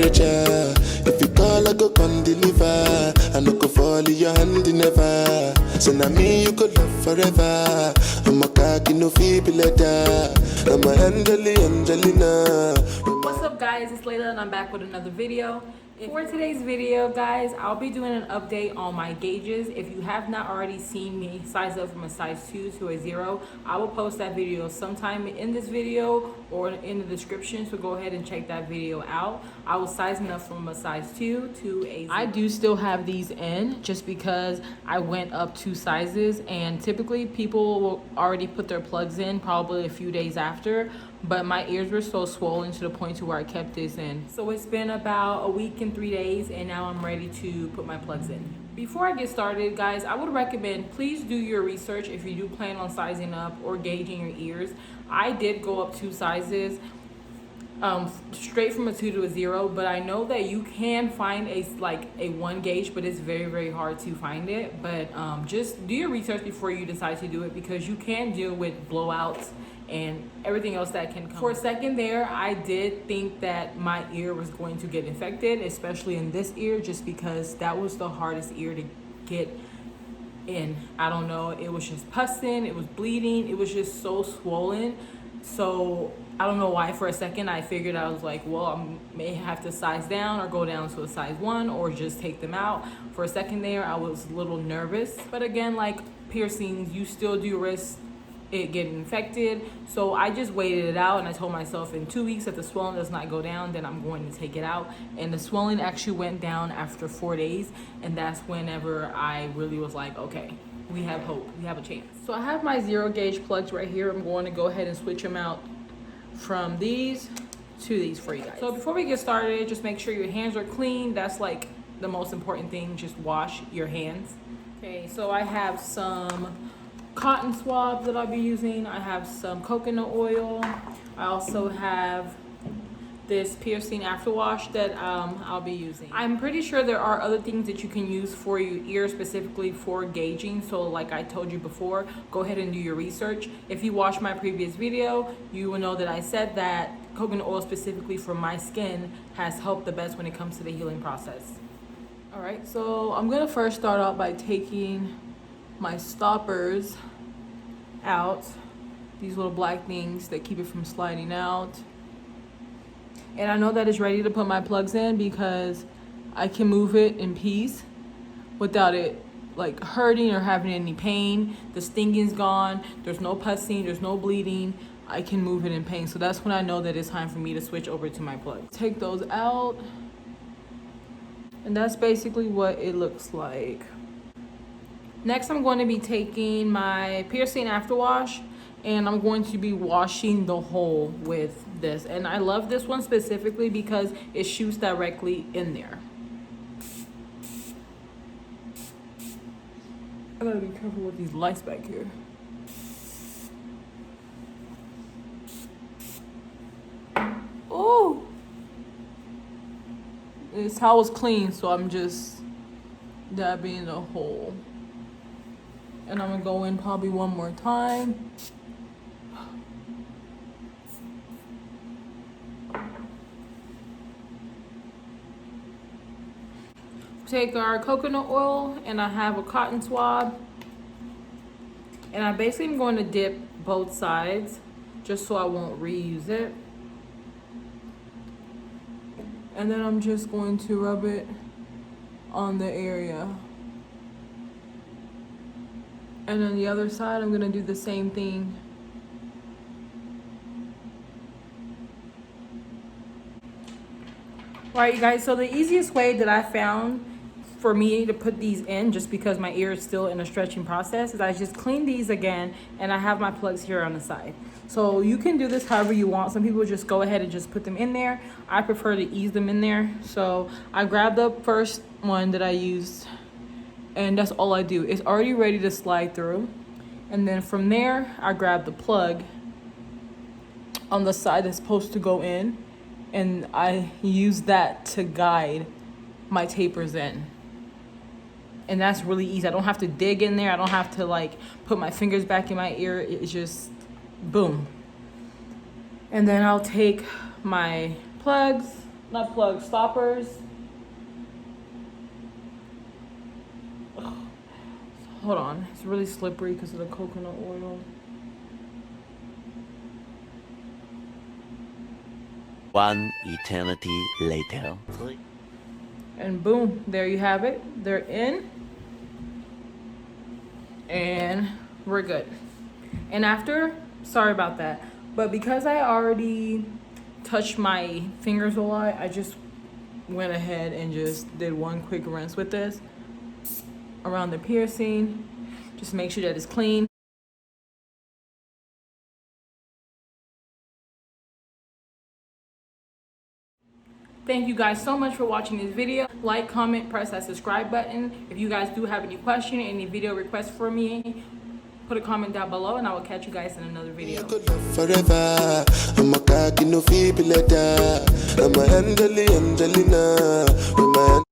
temperature. If you call, I go come deliver. I no go fall in your hand never. So now me you could love forever. I'm a cocky no feeble letter. I'm a Angelina. What's up guys, it's Layla and I'm back with another video. For today's video guys, I'll be doing an update on my gauges. If you have not already seen me size up from a size 2 to a 0, I will post that video sometime in this video or in the description, so go ahead and check that video out. I was sizing up from a size 2 to a 0. I do still have these in just because I went up 2 sizes, and typically people will already put their plugs in probably a few days after, but my ears were so swollen to the point to where I kept this in. So it's been about a week and 3 days, and now I'm ready to put my plugs in. Before I get started guys, I would recommend please do your research if you do plan on sizing up or gauging your ears. I did go up 2 sizes, straight from a 2 to a 0, but I know that you can find a 1 gauge, but it's very hard to find it. But just do your research before you decide to do it, because you can deal with blowouts and everything else that can come. For a second there, I did think that my ear was going to get infected, especially in this ear, just because that was the hardest ear to get in. I don't know, it was just pussing, it was bleeding, it was just so swollen. So I don't know why for a second I figured, I was like, well, I may have to size down or go down to a size 1 or just take them out. For a second there, I was a little nervous. But again, like piercings, you still do risk it getting infected. So I just waited it out, and I told myself in 2 weeks if the swelling does not go down, then I'm going to take it out. And the swelling actually went down after 4 days, and that's whenever I really was like, okay, we have hope, we have a chance. So I have my 0 gauge plugs right here. I'm going to go ahead and switch them out from these to these for you guys. So before we get started, just make sure your hands are clean. That's like the most important thing, just wash your hands. Okay, so I have some cotton swabs that I'll be using. I have some coconut oil. I also have this piercing afterwash that I'll be using. I'm pretty sure there are other things that you can use for your ear specifically for gauging. So like I told you before, go ahead and do your research. If you watched my previous video, you will know that I said that coconut oil specifically for my skin has helped the best when it comes to the healing process. All right, so I'm gonna first start out by taking my stoppers out, these little black things that keep it from sliding out. And I know that it's ready to put my plugs in because I can move it in peace without it like hurting or having any pain. The stinging's gone, there's no pussing, there's no bleeding. I can move it in pain. So that's when I know that it's time for me to switch over to my plugs. Take those out, and that's basically what it looks like. Next, I'm going to be taking my piercing afterwash, and I'm going to be washing the hole with this. And I love this one specifically because it shoots directly in there. I gotta be careful with these lights back here. Oh! This towel is clean, so I'm just dabbing the hole. And I'm gonna go in probably one more time. Take our coconut oil, and I have a cotton swab. And I basically am going to dip both sides just so I won't reuse it. And then I'm just going to rub it on the area. And then the other side, I'm gonna do the same thing. All right, you guys, so the easiest way that I found for me to put these in, just because my ear is still in a stretching process, is I just clean these again, and I have my plugs here on the side. So you can do this however you want. Some people just go ahead and just put them in there. I prefer to ease them in there. So I grabbed the first one that I used, and that's all I do. It's already ready to slide through. And then from there, I grab the plug on the side that's supposed to go in, and I use that to guide my tapers in. And that's really easy. I don't have to dig in there. I don't have to like put my fingers back in my ear. It's just boom. And then I'll take my plugs not plug, stoppers. Ugh. Hold on, it's really slippery because of the coconut oil. One eternity later. And boom, there you have it. They're in. And we're good. And after, sorry about that, but because I already touched my fingers a lot, I just went ahead and just did one quick rinse with this around the piercing. Just make sure that it's clean. Thank you guys so much for watching this video. Like, comment, press that subscribe button. If you guys do have any question, any video requests for me, put a comment down below and I will catch you guys in another video. Forever, I'm a cocky no feeble letter. I'm a Angelina, with my